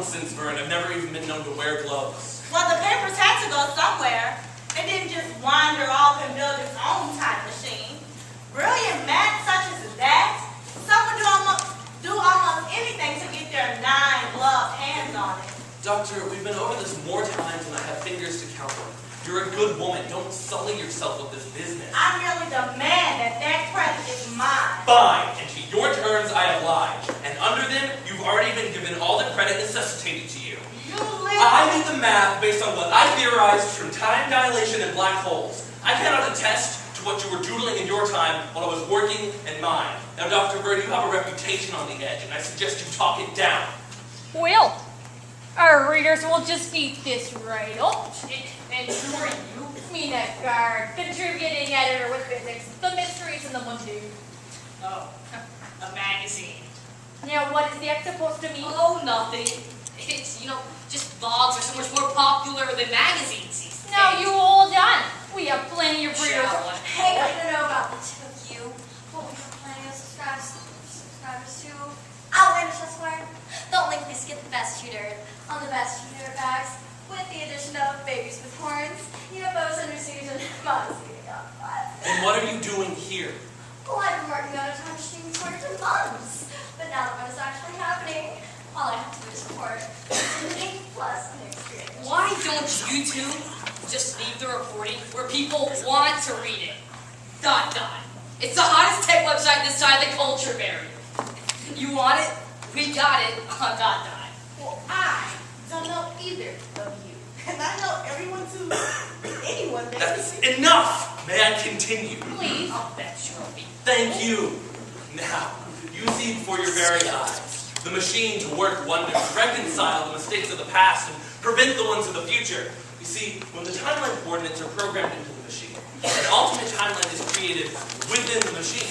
Nonsense, Vern. I've never even been known to wear gloves. Well, the papers had to go somewhere. It didn't just wander off and build its own time machine. Brilliant math such as that, some would do almost anything to get their 9 gloved hands on it. Doctor, we've been over this more times than I have fingers to count on. You're a good woman. Don't sully yourself with this business. I merely demand that credit is mine. Fine. And to your terms, I oblige. And under them, you've already been given all the credit necessitated to you. I did the math based on what I theorized from time dilation and black holes. I cannot attest to what you were doodling in your time while I was working in mine. Now, Dr. Bird, you have a reputation on the edge, and I suggest you talk it down. Well, our readers will just eat this right up. And who are you? Me, Neckguard, contributing editor with physics, the mysteries in the mundane. Oh, a magazine. Now, what is the X supposed to mean? Oh, nothing. It's, just blogs are so much more popular than magazines these days. Now, you hold on. We have plenty of readers. Hey, I don't know about the two of you, but we have plenty of subscribers to Outlandish Esquire. Don't link please get the best shooter on the best shooter bags with the addition of babies with horns, UFOs under siege, and moms getting up. And what are you doing here? Well, I've been working on a time machine for months, but now that when it's actually happening, all I have to do is report. Plus an experience. Why don't you two just leave the reporting where people want to read it? ... It's the hottest tech website this side of the culture barrier. You want it? We got it on ... Well, I don't know either of you. And I know anyone That's enough! May I continue? Please. I'll bet you'll be. Thank you. Now, you see before your very eyes the machine to work wonders, reconcile the mistakes of the past, and prevent the ones of the future. You see, when the timeline coordinates are programmed into the machine, an alternate timeline is created within the machine,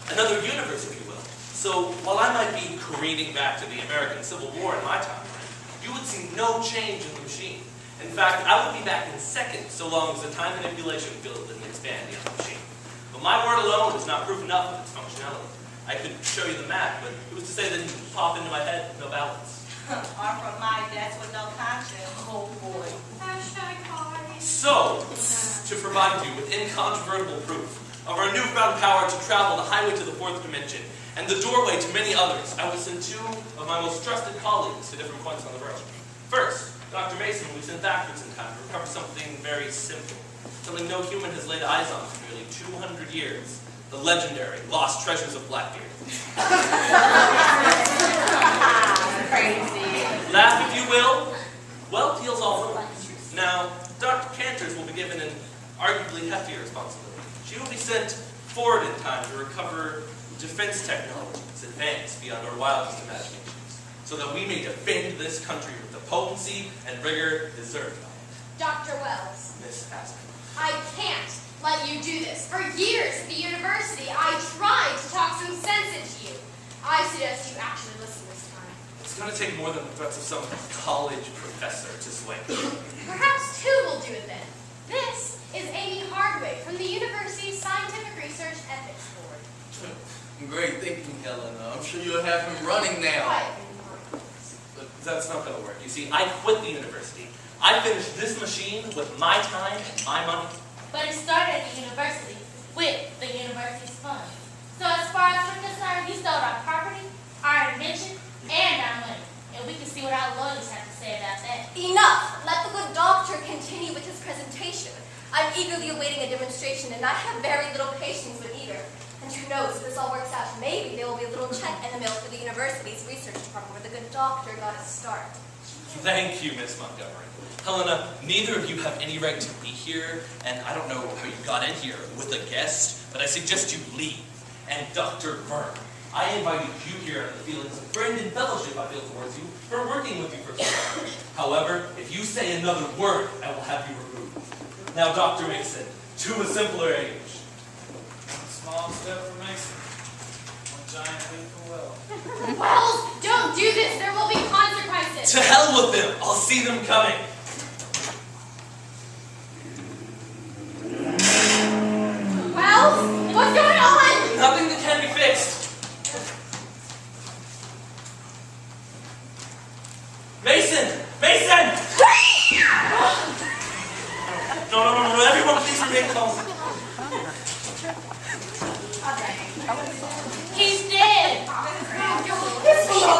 another universe, if you will. So, while I might be careening back to the American Civil War in my timeline, you would see no change in the machine. In fact, I would be back in seconds, so long as the time manipulation field didn't expand beyond the machine. But my word alone is not proof enough of its functionality. I could show you the map, but it was to say that it would pop into my head with no balance. Or from my desk with no conscience. Oh boy. So, to provide you with incontrovertible proof of our newfound power to travel the highway to the fourth dimension and the doorway to many others, I will send 2 of my most trusted colleagues to different points on the road. First, Dr. Mason will be sent backwards in time to recover something very simple, something no human has laid eyes on for nearly 200 years, the legendary lost treasures of Blackbeard. Crazy. Laugh if you will. Wealth heals all wounds. Now, Dr. Cantors will be given an arguably heftier responsibility. She will be sent forward in time to recover defense technologies advanced beyond our wildest imaginations, so that we may defend this country with the potency and rigor deserved by it. Dr. Wells, Miss Aspen. I can't let you do this. For years at the university, I tried to talk some sense into you. I suggest you actually listen this time. It's going to take more than the threats of some college professor to sway me. Perhaps 2 will do it then. This is Amy Hardway from the university's Scientific Research Ethics Board. Great thinking, Helena. I'm sure you'll have him running now. Quiet. But that's not going to work. You see, I quit the university. I finished this machine with my time and my money. But it started at the university with the university's funds. So as far as we're concerned, you stole our property, our invention, and our money. And we can see what our lawyers have to say about that. Enough! Let the good doctor continue with his presentation. I'm eagerly awaiting a demonstration, and I have very little patience with either. And who knows, if this all works out, maybe there will be a little check in the mail for the university's research department where the good doctor got his start. Thank you, Miss Montgomery. Helena, neither of you have any right to be here, and I don't know how you got in here with a guest, but I suggest you leave. And Dr. Verne, I invited you here on the feelings of friend and fellowship I feel towards you for working with you for so long. However, if you say another word, I will have you removed. Now, Dr. Mason, to a simpler age. One small step for Mason, one giant leap for Will. Wells, don't do this! There will be consequences! To hell with them! I'll see them coming. Wells, what's going on? Nothing that can be fixed.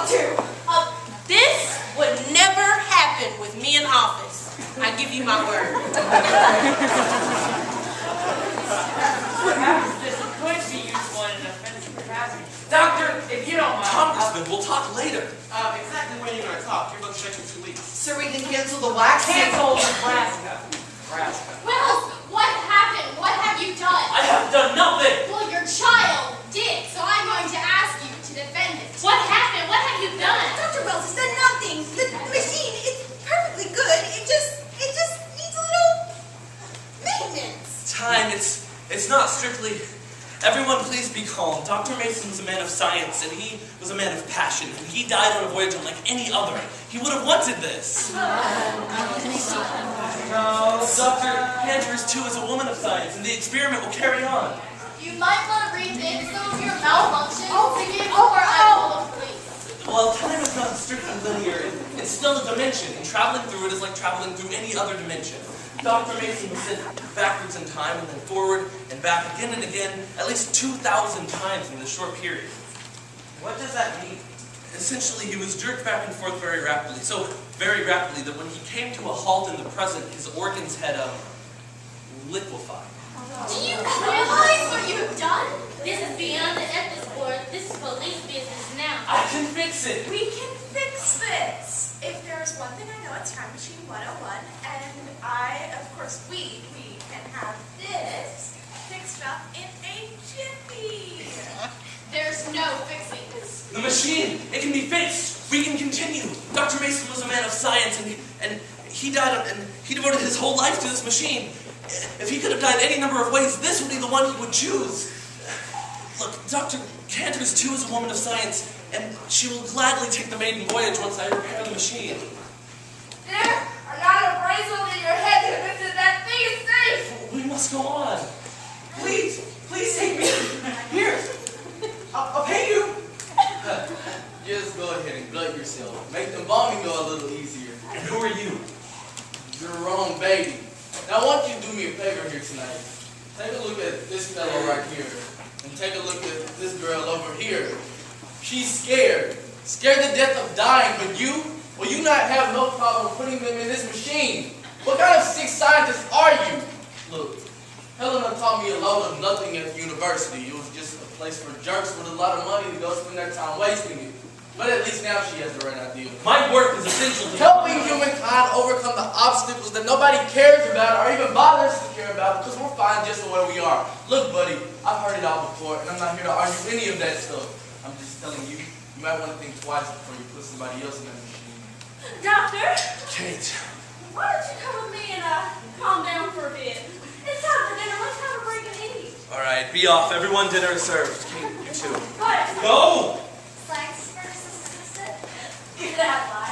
Doctor, this would never happen with me in office. I give you my word. Perhaps this could be useful in an offensive capacity. Doctor, if you don't mind. Congressman, we'll talk later. Exactly when you're going to talk. You're both checked in 2 weeks. So we can cancel the waxing? Cancel Nebraska. Nebraska. Wells, what happened? What have you done? I have done nothing. Well, your child did, so I'm going to ask you to defend it. What happened? What have you done? Dr. Wells has done nothing. The machine, it's perfectly good. It just needs a little maintenance. Time, it's not strictly... Everyone please be calm. Dr. Mason was a man of science, and he was a man of passion, and he died on a voyage unlike any other. He would have wanted this. No, Dr. Andrews, too, is a woman of science, and the experiment will carry on. You might want to rethink some of your malfunctions before I call the police. Well, time is not strictly linear. It's still a dimension, and traveling through it is like traveling through any other dimension. Dr. Mason was sent backwards in time and then forward and back again and again, at least 2,000 times in this short period. What does that mean? Essentially, he was jerked back and forth very rapidly, so very rapidly that when he came to a halt in the present, his organs had liquefied. Do you realize what you have done? This is beyond the ethics board. This is police business now. I can fix it! We can fix this. If there's one thing I know, it's Time Machine 101, and we can have this fixed up in a jiffy. There's no fixing this. The machine, it can be fixed. We can continue. Dr. Mason was a man of science, and he died, and he devoted his whole life to this machine. If he could have died any number of ways, this would be the one he would choose. Look, Dr. Cantors, too, is a woman of science, and she will gladly take the maiden voyage once I repair the machine. There are not a bracelet in your head convinced that thing is safe. We must go on. Please take me. Here, I'll pay you. Just go ahead and gut yourself. Make the bombing go a little easier. And who are you? You're wrong, baby. Now I want you to do me a favor here tonight. Take a look at this fellow right here. And take a look at this girl over here. She's scared. Scared to death of dying, but you? Well, you not have no problem putting them in this machine. What kind of sick scientist are you? Look, Helena taught me a load of nothing at the university. It was just a place for jerks with a lot of money to go spend their time wasting it. But at least now she has the right idea. My work is essential to Helping humankind overcome the obstacles that nobody cares about or even bothers to care about because we're fine just the way we are. Look, buddy, I've heard it all before, and I'm not here to argue any of that stuff. I'm just telling you, you might want to think twice before you put somebody else in that machine. Doctor, Kate. why don't you come with me and calm down for a bit? It's time for dinner. Let's have a break and eat. All right, be off. Everyone, dinner is served. Kate, you too. But Go! Thanks for assisting. get out,